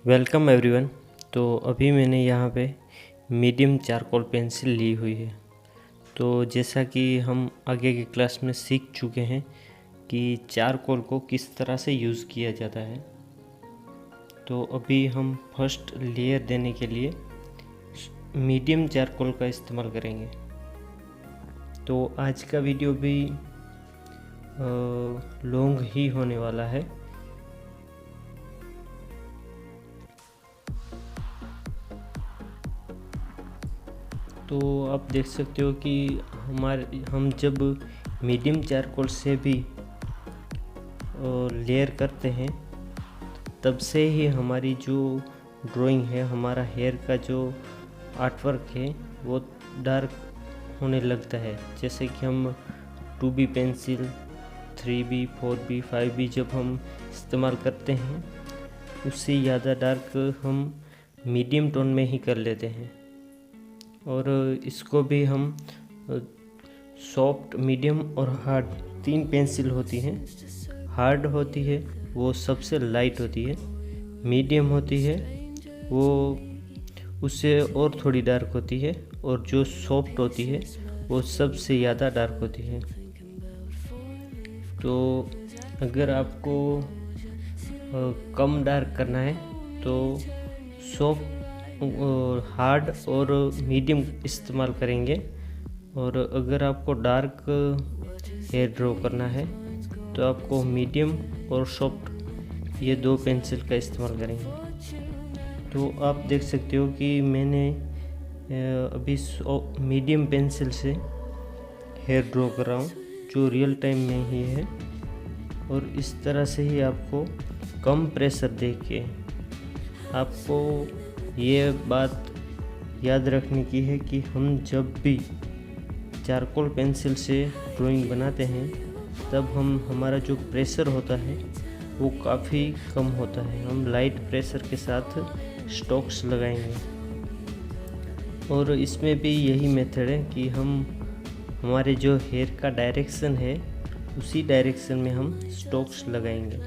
Welcome everyone. तो अभी मैंने यहाँ पे मीडियम चारकोल पेंसिल ली हुई है। तो जैसा कि हम आगे की क्लास में सीख चुके हैं कि चारकोल को किस तरह से यूज़ किया जाता है, तो अभी हम फर्स्ट लेयर देने के लिए मीडियम चारकोल का इस्तेमाल करेंगे। तो आज का वीडियो भी लॉन्ग ही होने वाला है। तो आप देख सकते हो कि हम जब मीडियम चारकोल से भी लेयर करते हैं तब से ही हमारी जो ड्राइंग है, हमारा हेयर का जो आर्टवर्क है वो डार्क होने लगता है। जैसे कि हम 2B pencil, 3B, 4B, 5B जब हम इस्तेमाल करते हैं उससे ज़्यादा डार्क हम मीडियम टोन में ही कर लेते हैं। और इसको भी हम सॉफ्ट, मीडियम और हार्ड 3 पेंसिल होती हैं। हार्ड होती है वो सबसे लाइट होती है, मीडियम होती है वो उससे और थोड़ी डार्क होती है, और जो सॉफ्ट होती है वो सबसे ज़्यादा डार्क होती है। तो अगर आपको कम डार्क करना है तो सॉफ्ट, हार्ड और मीडियम इस्तेमाल करेंगे। और अगर आपको डार्क हेयर ड्रॉ करना है तो आपको मीडियम और सॉफ्ट ये 2 पेंसिल का इस्तेमाल करेंगे। तो आप देख सकते हो कि मैंने अभी मीडियम पेंसिल से हेयर ड्रॉ कर रहा हूँ जो रियल टाइम में ही है। और इस तरह से ही आपको कम प्रेशर दे के आपको ये बात याद रखने की है कि हम जब भी चारकोल पेंसिल से ड्राइंग बनाते हैं तब हमारा जो प्रेशर होता है वो काफ़ी कम होता है। हम लाइट प्रेशर के साथ स्ट्रोक्स लगाएंगे। और इसमें भी यही मेथड है कि हमारे जो हेयर का डायरेक्शन है उसी डायरेक्शन में हम स्ट्रोक्स लगाएंगे,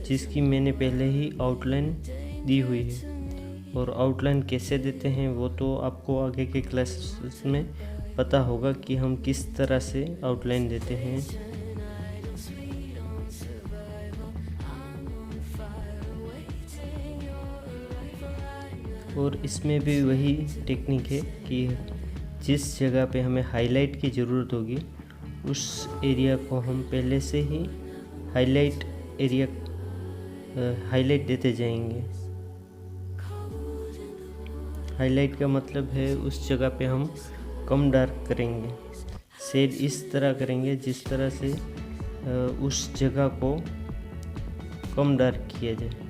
जिसकी मैंने पहले ही आउटलाइन दी हुई है। और आउटलाइन कैसे देते हैं वो तो आपको आगे के क्लासेस में पता होगा कि हम किस तरह से आउटलाइन देते हैं। और इसमें भी वही टेक्निक है कि जिस जगह पे हमें हाईलाइट की ज़रूरत होगी उस एरिया को हम पहले से ही हाईलाइट देते जाएंगे। हाईलाइट का मतलब है उस जगह पे हम कम डार्क करेंगे, शेड इस तरह करेंगे जिस तरह से उस जगह को कम डार्क किया जाए।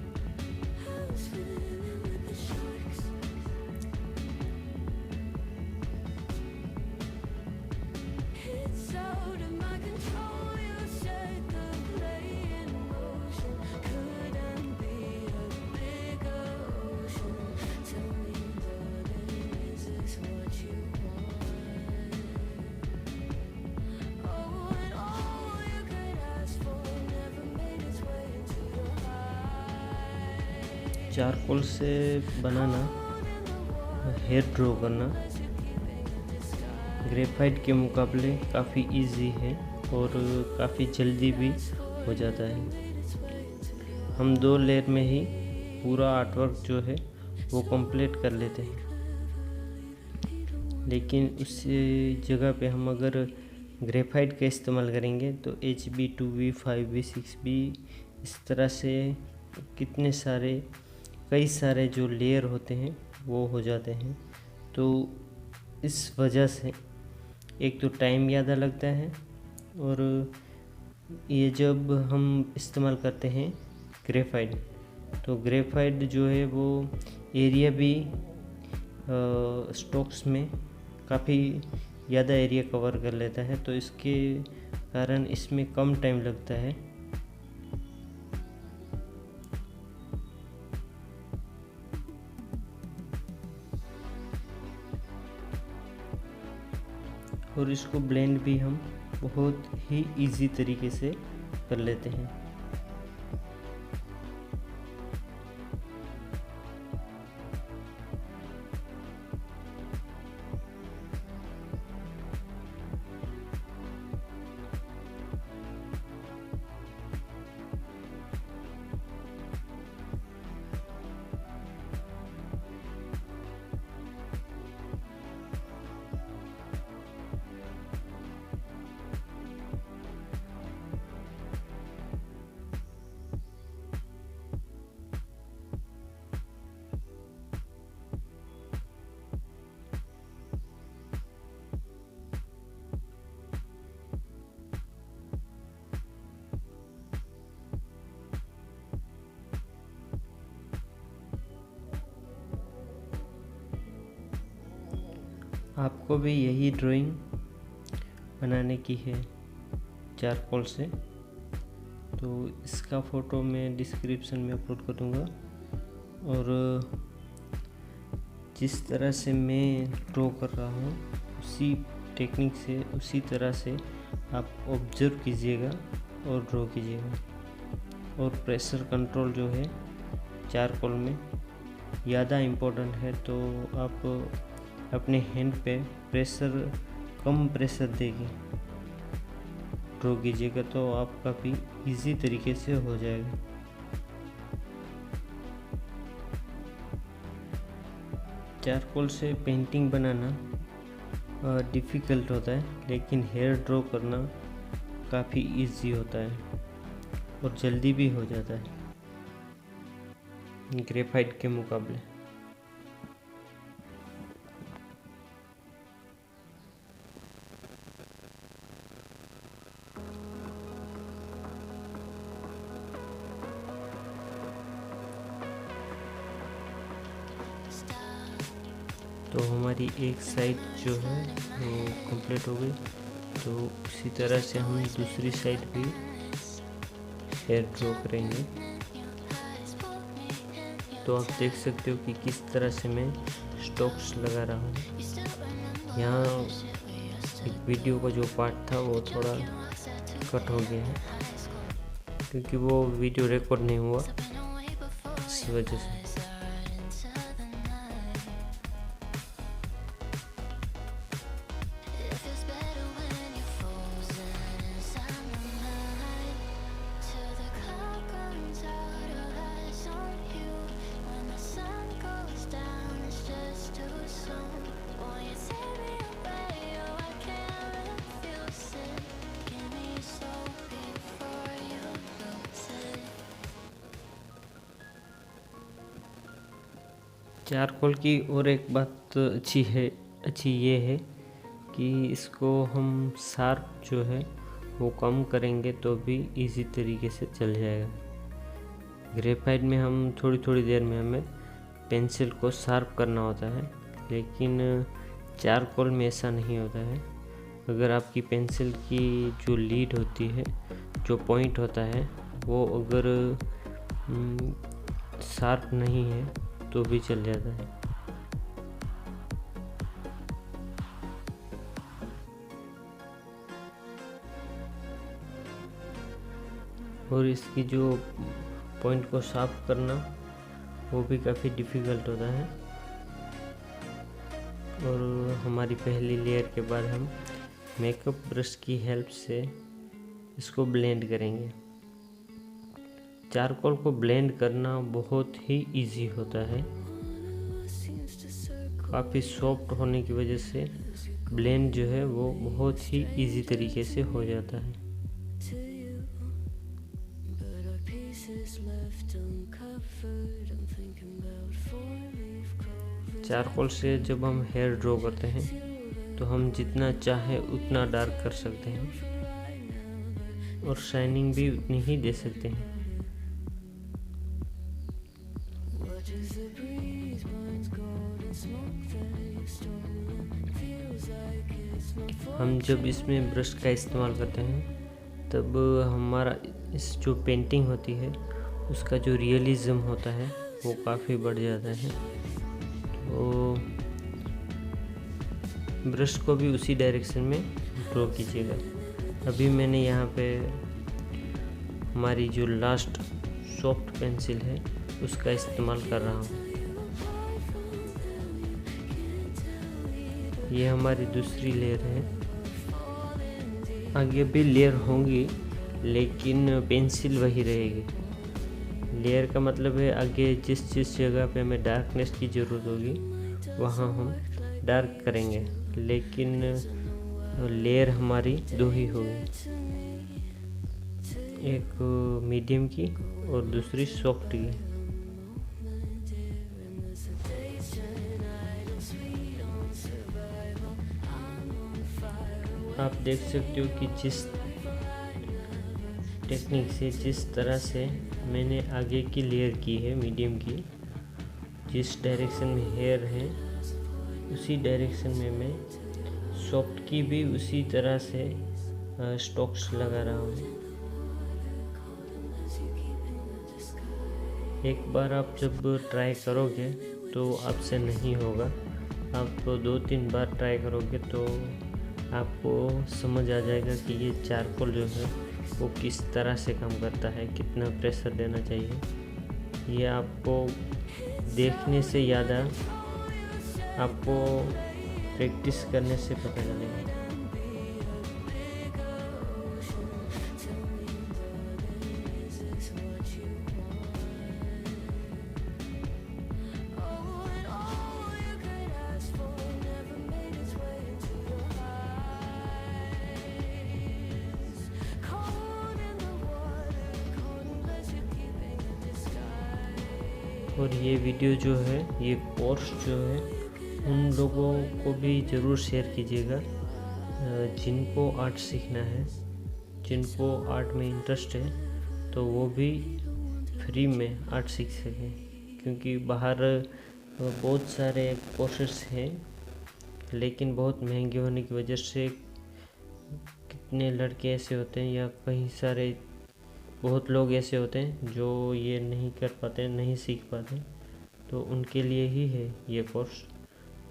चारकोल से बनाना, हेयर ड्रॉ करना ग्रेफाइट के मुकाबले काफ़ी इजी है और काफ़ी जल्दी भी हो जाता है। हम 2 लेयर में ही पूरा आर्टवर्क जो है वो कंप्लीट कर लेते हैं। लेकिन उस जगह पे हम अगर ग्रेफाइट का इस्तेमाल करेंगे तो HB, 2B, 5B, 6B इस तरह से कई सारे जो लेयर होते हैं वो हो जाते हैं। तो इस वजह से एक तो टाइम ज़्यादा लगता है, और ये जब हम इस्तेमाल करते हैं ग्रेफाइट, तो ग्रेफाइट जो है वो एरिया भी स्ट्रोक्स में काफ़ी ज़्यादा एरिया कवर कर लेता है। तो इसके कारण इसमें कम टाइम लगता है। और इसको ब्लेंड भी हम बहुत ही इजी तरीके से कर लेते हैं। आपको भी यही ड्राइंग बनाने की है चारकोल से, तो इसका फ़ोटो मैं डिस्क्रिप्शन में अपलोड कर दूँगा। और जिस तरह से मैं ड्रॉ कर रहा हूँ उसी टेक्निक से, उसी तरह से आप ऑब्जर्व कीजिएगा और ड्रॉ कीजिएगा। और प्रेशर कंट्रोल जो है चारकोल में ज़्यादा इम्पोर्टेंट है, तो आप अपने हैंड पे कम प्रेशर देके ड्रॉ कीजिएगा, तो आप काफ़ी इजी तरीके से हो जाएगा। चारकोल से पेंटिंग बनाना डिफ़िकल्ट होता है, लेकिन हेयर ड्रॉ करना काफ़ी इजी होता है और जल्दी भी हो जाता है ग्रेफाइट के मुकाबले। तो हमारी एक साइड जो है वो कंप्लीट हो गई, तो उसी तरह से हम दूसरी साइड भी हेयर ड्रॉ करेंगे। तो आप देख सकते हो कि किस तरह से मैं स्टॉक्स लगा रहा हूँ। यहाँ एक वीडियो का जो पार्ट था वो थोड़ा कट हो गया है, क्योंकि वो वीडियो रिकॉर्ड नहीं हुआ, इस वजह से। चारकोल की और एक बात अच्छी ये है कि इसको हम शार्प जो है वो कम करेंगे तो भी इजी तरीके से चल जाएगा। ग्रेफाइट में हम थोड़ी थोड़ी देर में हमें पेंसिल को शार्प करना होता है, लेकिन चारकोल में ऐसा नहीं होता है। अगर आपकी पेंसिल की जो लीड होती है, जो पॉइंट होता है, वो अगर शार्प नहीं है तो भी चल जाता है। और इसकी जो पॉइंट को साफ करना वो भी काफ़ी डिफ़िकल्ट होता है। और हमारी पहली लेयर के बाद हम मेकअप ब्रश की हेल्प से इसको ब्लेंड करेंगे। चारकोल को ब्लेंड करना बहुत ही इजी होता है, काफ़ी सॉफ्ट होने की वजह से ब्लेंड जो है वो बहुत ही इजी तरीके से हो जाता है। चारकोल से जब हम हेयर ड्रॉ करते हैं तो हम जितना चाहे उतना डार्क कर सकते हैं और शाइनिंग भी उतनी ही दे सकते हैं। हम जब इसमें ब्रश का इस्तेमाल करते हैं तब हमारा इस जो पेंटिंग होती है उसका जो रियलिज़म होता है वो काफ़ी बढ़ जाता है। तो ब्रश को भी उसी डायरेक्शन में ड्रॉ कीजिएगा। अभी मैंने यहाँ पे हमारी जो लास्ट सॉफ्ट पेंसिल है उसका इस्तेमाल कर रहा हूँ। ये हमारी दूसरी लेयर है। आगे भी लेयर होंगी लेकिन पेंसिल वही रहेगी। लेयर का मतलब है आगे जिस जगह पे हमें डार्कनेस की ज़रूरत होगी वहाँ हम डार्क करेंगे, लेकिन लेयर हमारी दो ही होगी, एक मीडियम की और दूसरी सॉफ्ट की। आप देख सकते हो कि जिस टेक्निक से, जिस तरह से मैंने आगे की लेयर की है मीडियम की, जिस डायरेक्शन में हेयर है उसी डायरेक्शन में मैं सॉफ्ट की भी उसी तरह से स्टोक्स लगा रहा हूँ। एक बार आप जब ट्राई करोगे तो आपसे नहीं होगा, आप 2-3 बार ट्राई करोगे तो आपको समझ आ जाएगा कि ये चारकोल जो है वो किस तरह से काम करता है, कितना प्रेशर देना चाहिए। ये आपको देखने से ज़्यादा आपको प्रैक्टिस करने से पता चलेगा। और ये वीडियो जो है, ये कोर्स जो है, उन लोगों को भी ज़रूर शेयर कीजिएगा जिनको आर्ट सीखना है, जिनको आर्ट में इंटरेस्ट है, तो वो भी फ्री में आर्ट सीख सकें। क्योंकि बाहर बहुत सारे कोर्सेस हैं, लेकिन बहुत महंगे होने की वजह से कितने लड़के ऐसे होते हैं या कई सारे बहुत लोग ऐसे होते हैं जो ये नहीं कर पाते, नहीं सीख पाते, तो उनके लिए ही है ये कोर्स,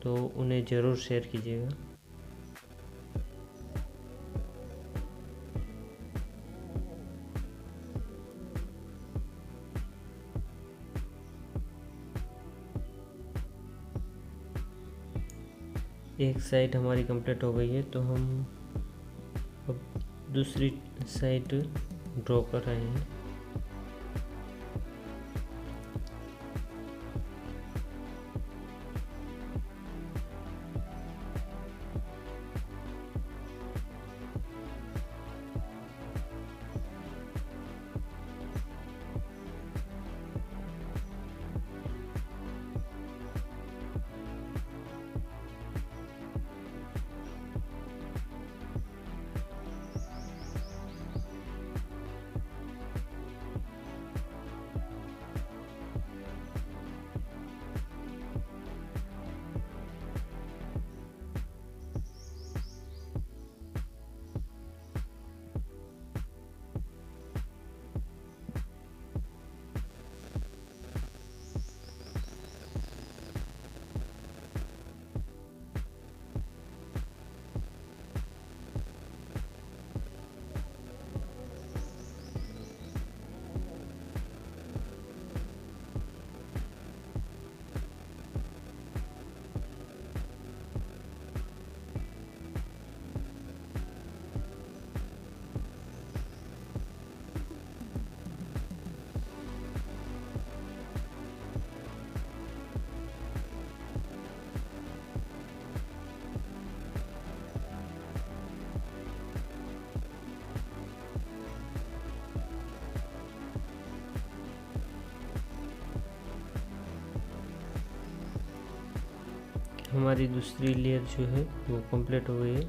तो उन्हें ज़रूर शेयर कीजिएगा। एक साइड हमारी कंप्लीट हो गई है, तो हम अब दूसरी साइड ड्रॉ कर रहे हैं। हमारी दूसरी लेयर जो है वो कंप्लीट हो गई है,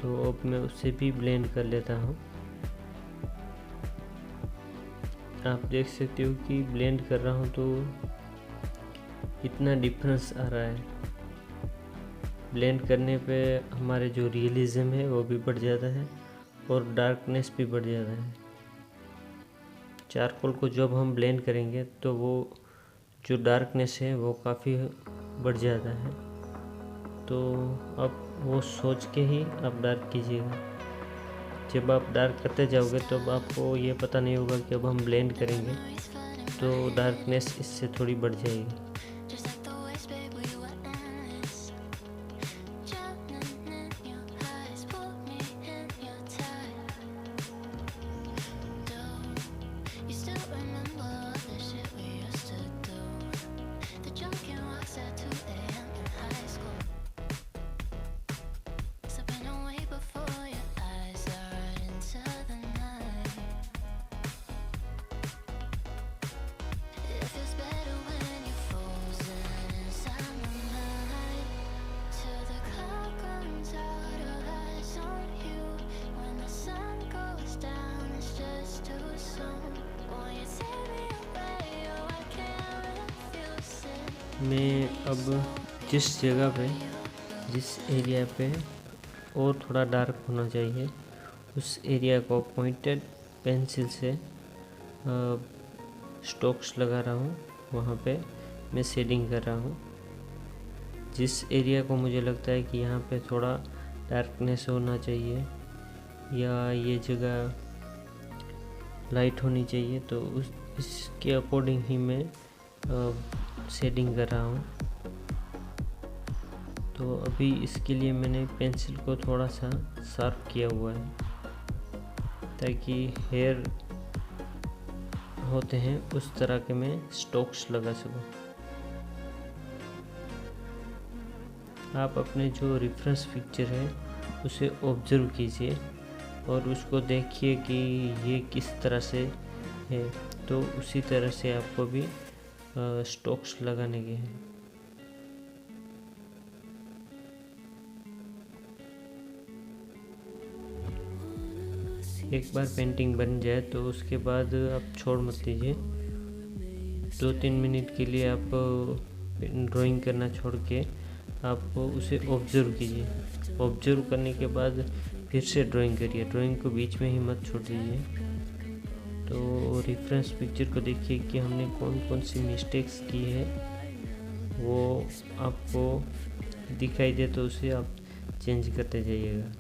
तो अब मैं उससे भी ब्लेंड कर लेता हूँ। आप देख सकते हो कि ब्लेंड कर रहा हूँ तो इतना डिफरेंस आ रहा है। ब्लेंड करने पे हमारे जो रियलिज्म है वो भी बढ़ जाता है और डार्कनेस भी बढ़ जाता है। चारकोल को जब हम ब्लेंड करेंगे तो वो जो डार्कनेस है वो काफ़ी बढ़ जाता है। तो अब वो सोच के ही आप डार्क कीजिएगा। जब आप डार्क करते जाओगे तो अब आपको ये पता नहीं होगा कि अब हम ब्लेंड करेंगे तो डार्कनेस इससे थोड़ी बढ़ जाएगी। मैं अब जिस जगह पे, जिस एरिया पे और थोड़ा डार्क होना चाहिए, उस एरिया को पॉइंटेड पेंसिल से स्ट्रोक्स लगा रहा हूँ। वहाँ पे मैं शेडिंग कर रहा हूँ। जिस एरिया को मुझे लगता है कि यहाँ पे थोड़ा डार्कनेस होना चाहिए या ये जगह लाइट होनी चाहिए, तो इसके अकॉर्डिंग ही मैं शेडिंग कर रहा हूँ। तो अभी इसके लिए मैंने पेंसिल को थोड़ा सा शार्प किया हुआ है ताकि हेयर होते हैं उस तरह के मैं स्ट्रोक्स लगा सकूँ। आप अपने जो रेफरेंस पिक्चर है उसे ऑब्जर्व कीजिए और उसको देखिए कि ये किस तरह से है, तो उसी तरह से आपको भी स्ट्रोक्स लगाने के हैं। एक बार पेंटिंग बन जाए तो उसके बाद आप छोड़ मत दीजिए। 2-3 मिनट के लिए आप ड्राइंग करना छोड़ के आप उसे ऑब्जर्व कीजिए। ऑब्जर्व करने के बाद फिर से ड्राइंग करिए। ड्राइंग को बीच में ही मत छोड़ दीजिए। तो रेफरेंस पिक्चर को देखिए कि हमने कौन कौन सी मिस्टेक्स की है, वो आपको दिखाई दे तो उसे आप चेंज करते जाइएगा।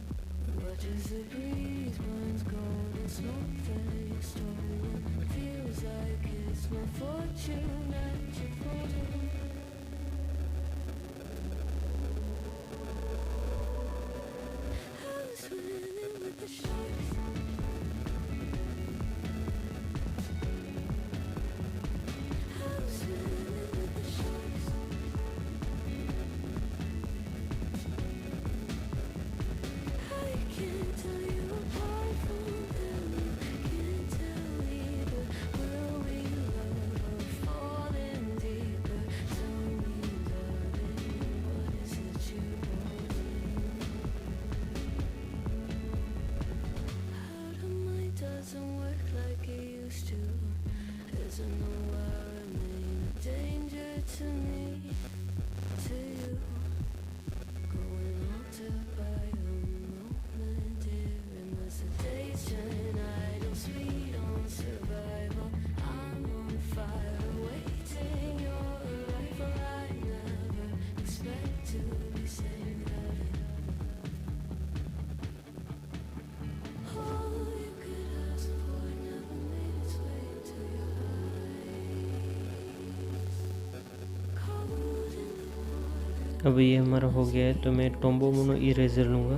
अब ये हमारा हो गया है, तो मैं टॉम्बो मोनो इरेजर लूँगा।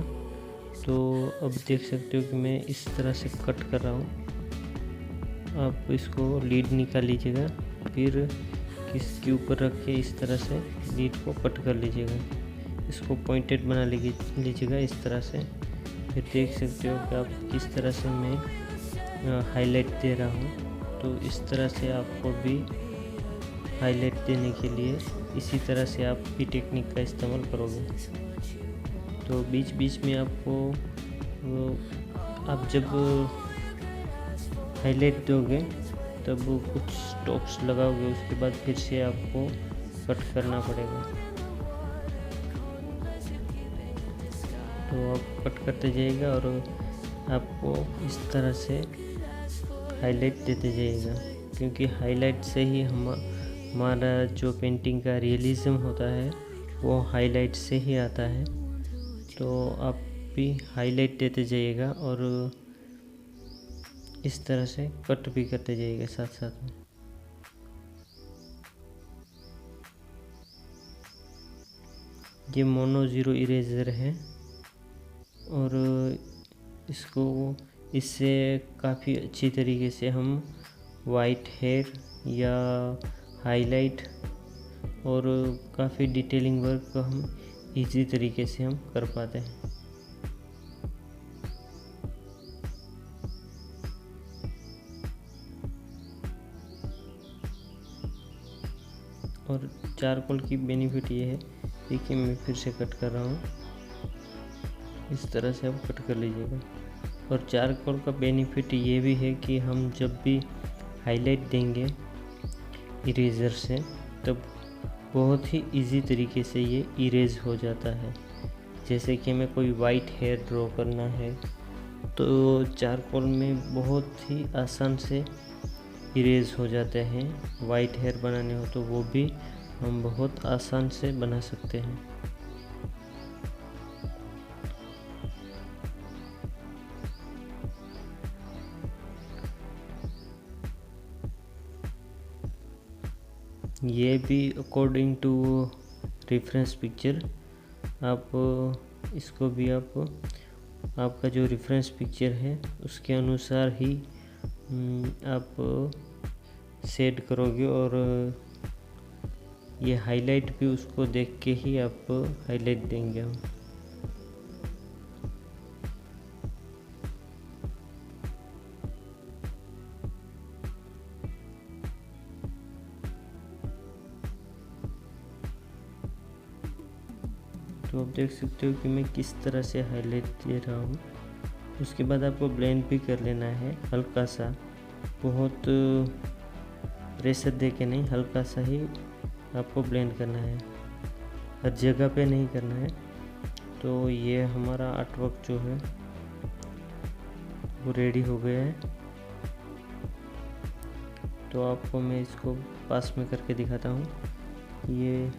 तो अब देख सकते हो कि मैं इस तरह से कट कर रहा हूँ। आप इसको लीड निकाल लीजिएगा, फिर इसके ऊपर रख के इस तरह से लीड को कट कर लीजिएगा। इसको पॉइंटेड बना लीजिएगा इस तरह से। फिर देख सकते हो कि आप किस तरह से मैं हाईलाइट दे रहा हूँ। तो इस तरह से आपको भी हाईलाइट देने के लिए इसी तरह से आप भी टेक्निक का इस्तेमाल करोगे। तो बीच बीच में आपको आप जब हाईलाइट दोगे तब कुछ स्ट्रोक्स लगाओगे, उसके बाद फिर से आपको कट करना पड़ेगा। तो आप कट करते जाइएगा और आपको इस तरह से हाईलाइट देते जाइएगा, क्योंकि हाईलाइट से ही हमारा जो पेंटिंग का रियलिज्म होता है वो हाईलाइट से ही आता है। तो आप भी हाईलाइट देते जाइएगा और इस तरह से कट भी करते जाइएगा साथ साथ में। ये मोनो ज़ीरो इरेजर है और इससे काफ़ी अच्छी तरीके से हम वाइट हेयर या हाईलाइट और काफ़ी डिटेलिंग वर्क को हम इजी तरीके से हम कर पाते हैं। और चारकोल की बेनिफिट ये है, देखिए मैं फिर से कट कर रहा हूँ, इस तरह से आप कट कर लीजिएगा। और चारकोल का बेनिफिट ये भी है कि हम जब भी हाईलाइट देंगे इरेजर से तब बहुत ही इजी तरीके से ये इरेज हो जाता है। जैसे कि हमें कोई वाइट हेयर ड्रॉ करना है तो चारकोल में बहुत ही आसान से इरेज हो जाते हैं। वाइट हेयर बनाने हो तो वो भी हम बहुत आसान से बना सकते हैं। ये भी अकॉर्डिंग टू रेफरेंस पिक्चर, आप इसको भी आपका जो रेफरेंस पिक्चर है उसके अनुसार ही आप सेट करोगे, और ये हाईलाइट भी उसको देख के ही आप हाईलाइट देंगे हम। तो आप देख सकते हो कि मैं किस तरह से हाईलाइट दे रहा हूँ। उसके बाद आपको ब्लेंड भी कर लेना है हल्का सा, बहुत प्रेशर दे के नहीं, हल्का सा ही आपको ब्लेंड करना है, हर जगह पे नहीं करना है। तो ये हमारा आर्टवर्क जो है वो रेडी हो गया है। तो आपको मैं इसको पास में करके दिखाता हूँ। ये